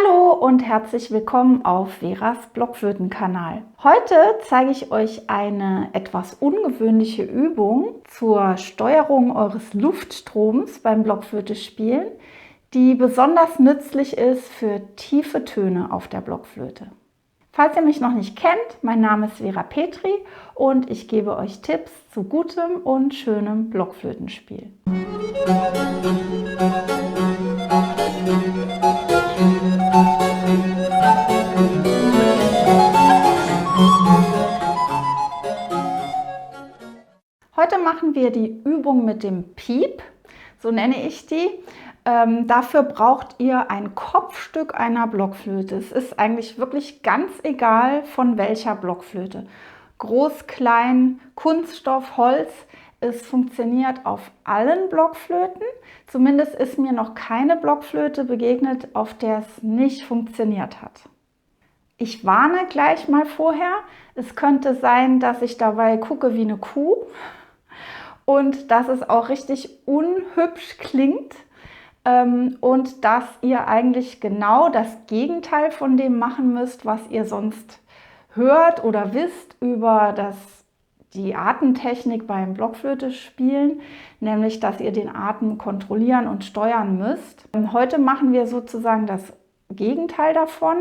Hallo und herzlich willkommen auf Veras Blockflötenkanal. Heute zeige ich euch eine etwas ungewöhnliche Übung zur Steuerung eures Luftstroms beim Blockflöte-Spielen, die besonders nützlich ist für tiefe Töne auf der Blockflöte. Falls ihr mich noch nicht kennt, mein Name ist Vera Petri und ich gebe euch Tipps zu gutem und schönem Blockflötenspiel. Heute machen wir die Übung mit dem Piep, so nenne ich die. Dafür braucht ihr ein Kopfstück einer Blockflöte. Es ist eigentlich wirklich ganz egal, von welcher Blockflöte. Groß, klein, Kunststoff, Holz. Es funktioniert auf allen Blockflöten. Zumindest ist mir noch keine Blockflöte begegnet, auf der es nicht funktioniert hat. Ich warne gleich mal vorher. Es könnte sein, dass ich dabei gucke wie eine Kuh und dass es auch richtig unhübsch klingt. Und dass ihr eigentlich genau das Gegenteil von dem machen müsst, was ihr sonst hört oder wisst über die Atemtechnik beim Blockflöte-Spielen, nämlich dass ihr den Atem kontrollieren und steuern müsst. Heute machen wir sozusagen das Gegenteil davon,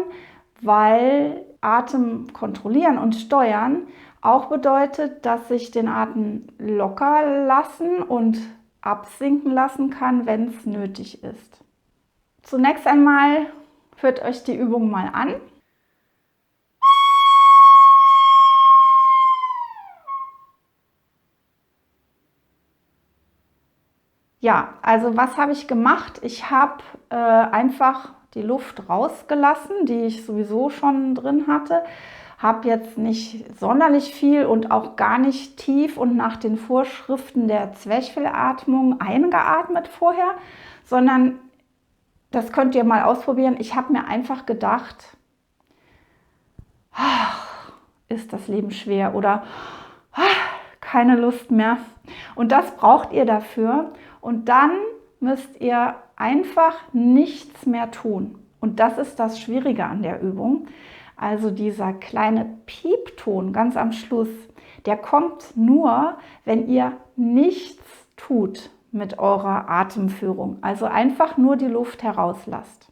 weil Atem kontrollieren und steuern auch bedeutet, dass ich den Atem locker lassen und absinken lassen kann, wenn es nötig ist. Zunächst einmal hört euch die Übung mal an. Ja, also was habe ich gemacht? Ich habe einfach die Luft rausgelassen, die ich sowieso schon drin hatte. Habe jetzt nicht sonderlich viel und auch gar nicht tief und nach den Vorschriften der Zwerchfellatmung eingeatmet vorher, sondern das könnt ihr mal ausprobieren. Ich habe mir einfach gedacht, ach, ist das Leben schwer oder keine Lust mehr. Und das braucht ihr dafür. Und dann müsst ihr einfach nichts mehr tun. Und das ist das Schwierige an der Übung. Also dieser kleine Piepton ganz am Schluss, der kommt nur, wenn ihr nichts tut mit eurer Atemführung. Also einfach nur die Luft herauslasst.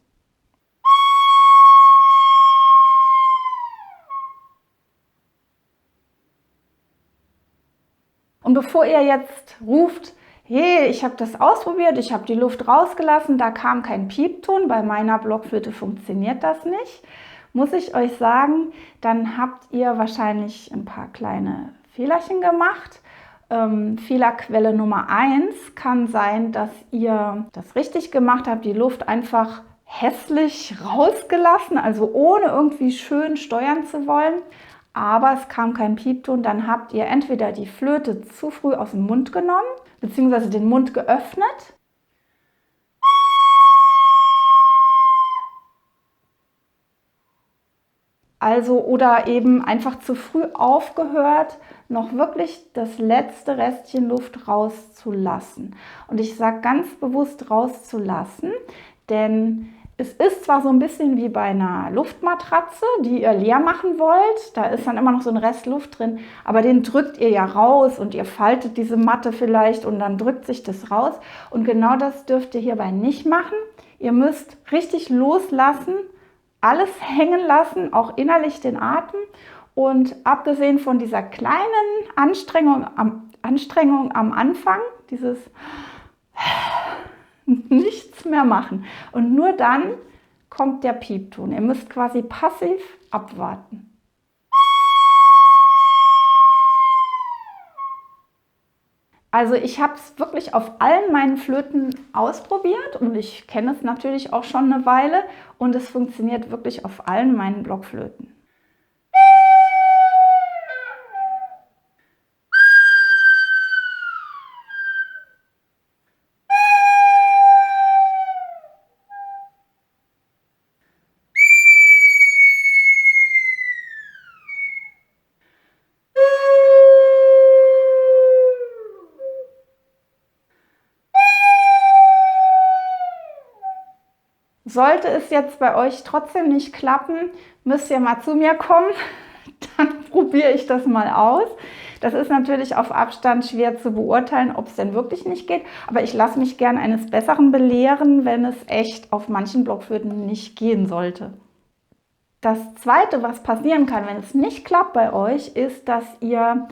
Und bevor ihr jetzt ruft, hey, ich habe das ausprobiert, ich habe die Luft rausgelassen, da kam kein Piepton, bei meiner Blockflöte funktioniert das nicht, muss ich euch sagen, dann habt ihr wahrscheinlich ein paar kleine Fehlerchen gemacht. Fehlerquelle Nummer 1 kann sein, dass ihr das richtig gemacht habt, die Luft einfach hässlich rausgelassen, also ohne irgendwie schön steuern zu wollen. Aber es kam kein Piepton, dann habt ihr entweder die Flöte zu früh aus dem Mund genommen, beziehungsweise den Mund geöffnet. Also oder eben einfach zu früh aufgehört, noch wirklich das letzte Restchen Luft rauszulassen. Und ich sage ganz bewusst rauszulassen, denn es ist zwar so ein bisschen wie bei einer Luftmatratze, die ihr leer machen wollt, da ist dann immer noch so ein Rest Luft drin, aber den drückt ihr ja raus und ihr faltet diese Matte vielleicht und dann drückt sich das raus. Und genau das dürft ihr hierbei nicht machen. Ihr müsst richtig loslassen, alles hängen lassen, auch innerlich den Atem. Und abgesehen von dieser kleinen Anstrengung am Anfang, dieses nichts mehr machen. Und nur dann kommt der Piepton. Ihr müsst quasi passiv abwarten. Also ich habe es wirklich auf allen meinen Flöten ausprobiert und ich kenne es natürlich auch schon eine Weile und es funktioniert wirklich auf allen meinen Blockflöten. sollte es jetzt bei euch trotzdem nicht klappen, müsst ihr mal zu mir kommen, dann probiere ich das mal aus. Das ist natürlich auf Abstand schwer zu beurteilen, ob es denn wirklich nicht geht, aber ich lasse mich gern eines Besseren belehren, wenn es echt auf manchen Blockflöten nicht gehen sollte. Das Zweite, was passieren kann, wenn es nicht klappt bei euch, ist, dass ihr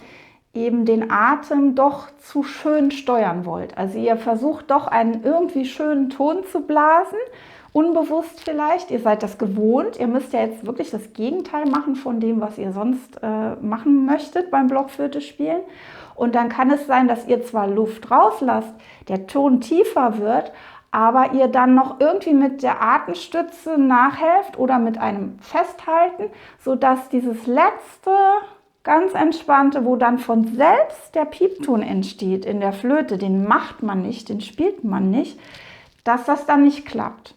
eben den Atem doch zu schön steuern wollt. Also ihr versucht doch einen irgendwie schönen Ton zu blasen, unbewusst vielleicht. Ihr seid das gewohnt. Ihr müsst ja jetzt wirklich das Gegenteil machen von dem, was ihr sonst machen möchtet beim Blockflöte spielen. Und dann kann es sein, dass ihr zwar Luft rauslasst, der Ton tiefer wird, aber ihr dann noch irgendwie mit der Atemstütze nachhelft oder mit einem Festhalten, sodass dieses letzte ganz entspannte, wo dann von selbst der Piepton entsteht in der Flöte, den macht man nicht, den spielt man nicht, dass das dann nicht klappt.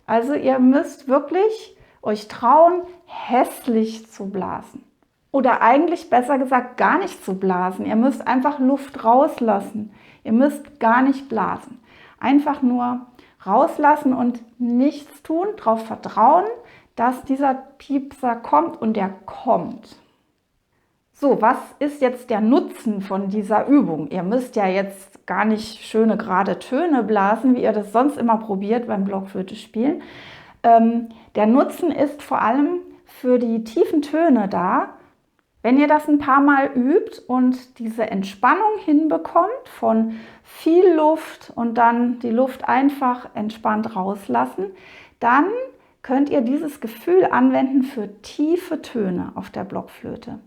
Also ihr müsst wirklich euch trauen, hässlich zu blasen. Oder eigentlich besser gesagt, gar nicht zu blasen. Ihr müsst einfach Luft rauslassen. Ihr müsst gar nicht blasen. Einfach nur rauslassen und nichts tun, darauf vertrauen, dass dieser Piepser kommt und der kommt. So, was ist jetzt der Nutzen von dieser Übung? Ihr müsst ja jetzt gar nicht schöne gerade Töne blasen, wie ihr das sonst immer probiert beim Blockflöte spielen. Der Nutzen ist vor allem für die tiefen Töne da. Wenn ihr das ein paar Mal übt und diese Entspannung hinbekommt von viel Luft und dann die Luft einfach entspannt rauslassen, dann könnt ihr dieses Gefühl anwenden für tiefe Töne auf der Blockflöte.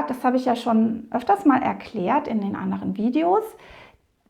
Das habe ich ja schon öfters mal erklärt in den anderen Videos.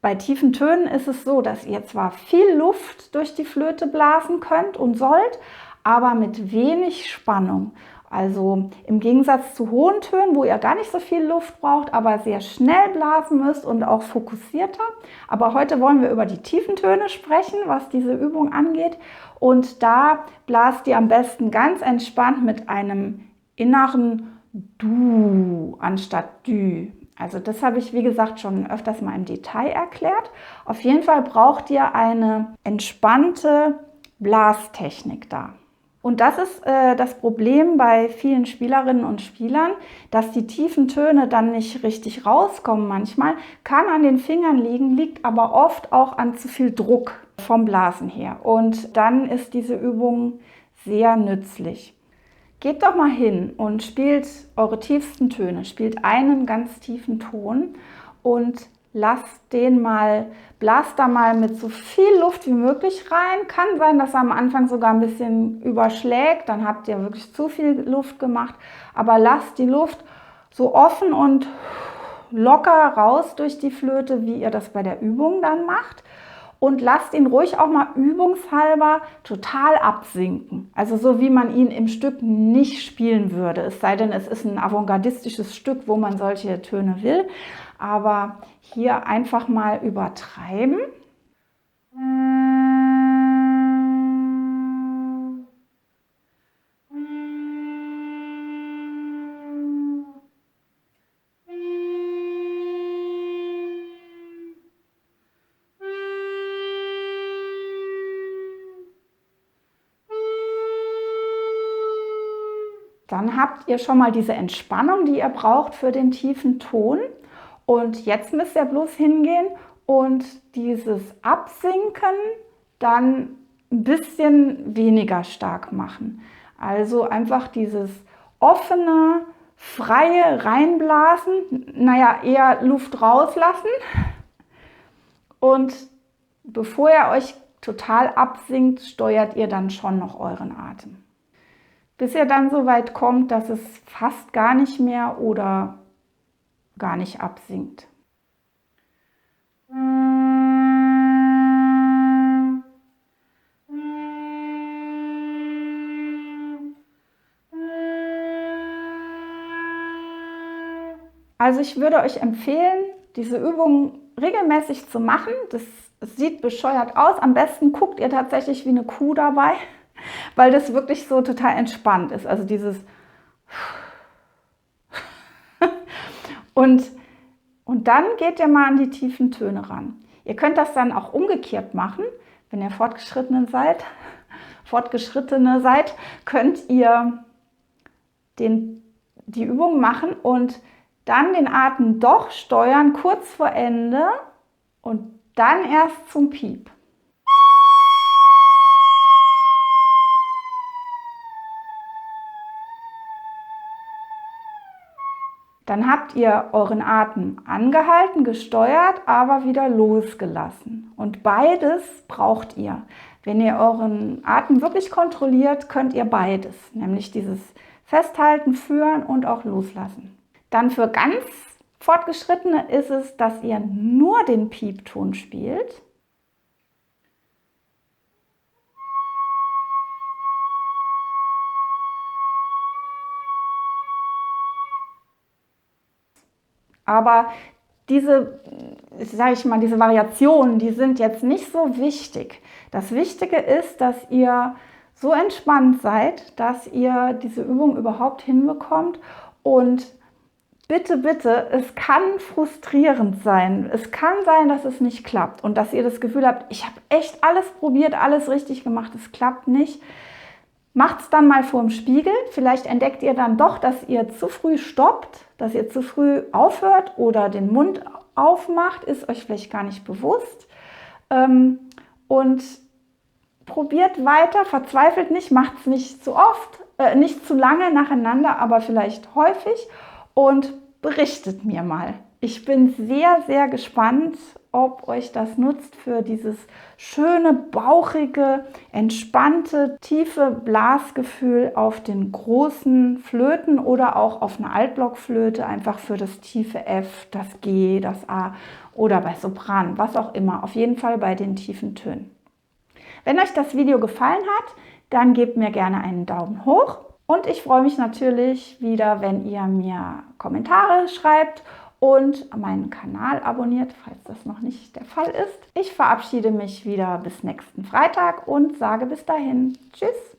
Bei tiefen Tönen ist es so, dass ihr zwar viel Luft durch die Flöte blasen könnt und sollt, aber mit wenig Spannung. Also im Gegensatz zu hohen Tönen, wo ihr gar nicht so viel Luft braucht, aber sehr schnell blasen müsst und auch fokussierter. Aber heute wollen wir über die tiefen Töne sprechen, was diese Übung angeht. Und da blast ihr am besten ganz entspannt mit einem inneren Du anstatt Dü. Also das habe ich, wie gesagt, schon öfters mal im Detail erklärt. Auf jeden Fall braucht ihr eine entspannte Blastechnik da. Und das ist das Problem bei vielen Spielerinnen und Spielern, dass die tiefen Töne dann nicht richtig rauskommen manchmal. Kann an den Fingern liegen, liegt aber oft auch an zu viel Druck vom Blasen her. Und dann ist diese Übung sehr nützlich. Geht doch mal hin und spielt eure tiefsten Töne, spielt einen ganz tiefen Ton und lasst den mal, blast da mal mit so viel Luft wie möglich rein. Kann sein, dass er am Anfang sogar ein bisschen überschlägt, dann habt ihr wirklich zu viel Luft gemacht, aber lasst die Luft so offen und locker raus durch die Flöte, wie ihr das bei der Übung dann macht. Und lasst ihn ruhig auch mal übungshalber total absinken. Also so wie man ihn im Stück nicht spielen würde. Es sei denn, es ist ein avantgardistisches Stück, wo man solche Töne will. Aber hier einfach mal übertreiben. Dann habt ihr schon mal diese Entspannung, die ihr braucht für den tiefen Ton. Und jetzt müsst ihr bloß hingehen und dieses Absinken dann ein bisschen weniger stark machen. Also einfach dieses offene, freie Reinblasen, naja, eher Luft rauslassen. Und bevor ihr euch total absinkt, steuert ihr dann schon noch euren Atem. Bis ihr dann so weit kommt, dass es fast gar nicht mehr oder gar nicht absinkt. Also ich würde euch empfehlen, diese Übung regelmäßig zu machen. Das sieht bescheuert aus. Am besten guckt ihr tatsächlich wie eine Kuh dabei, weil das wirklich so total entspannt ist. Also dieses und dann geht ihr mal an die tiefen Töne ran. Ihr könnt das dann auch umgekehrt machen, wenn ihr Fortgeschrittene seid, könnt ihr die Übung machen und dann den Atem doch steuern, kurz vor Ende und dann erst zum Piep. Dann habt ihr euren Atem angehalten, gesteuert, aber wieder losgelassen. Und beides braucht ihr. Wenn ihr euren Atem wirklich kontrolliert, könnt ihr beides, nämlich dieses Festhalten, Führen und auch Loslassen. Dann für ganz Fortgeschrittene ist es, dass ihr nur den Piepton spielt. Aber diese, sage ich mal, diese Variationen, die sind jetzt nicht so wichtig. Das Wichtige ist, dass ihr so entspannt seid, dass ihr diese Übung überhaupt hinbekommt. Und bitte, bitte, es kann frustrierend sein. Es kann sein, dass es nicht klappt und dass ihr das Gefühl habt, ich habe echt alles probiert, alles richtig gemacht, es klappt nicht. Macht es dann mal vor dem Spiegel. Vielleicht entdeckt ihr dann doch, dass ihr zu früh stoppt, dass ihr zu früh aufhört oder den Mund aufmacht, ist euch vielleicht gar nicht bewusst. Und probiert weiter, verzweifelt nicht, macht es nicht zu oft, nicht zu lange nacheinander, aber vielleicht häufig und berichtet mir mal. Ich bin sehr, sehr gespannt, ob euch das nutzt für dieses schöne, bauchige, entspannte, tiefe Blasgefühl auf den großen Flöten oder auch auf einer Altblockflöte, einfach für das tiefe F, das G, das A oder bei Sopran, was auch immer. Auf jeden Fall bei den tiefen Tönen. Wenn euch das Video gefallen hat, dann gebt mir gerne einen Daumen hoch. Und ich freue mich natürlich wieder, wenn ihr mir Kommentare schreibt und meinen Kanal abonniert, falls das noch nicht der Fall ist. Ich verabschiede mich wieder bis nächsten Freitag und sage bis dahin. Tschüss!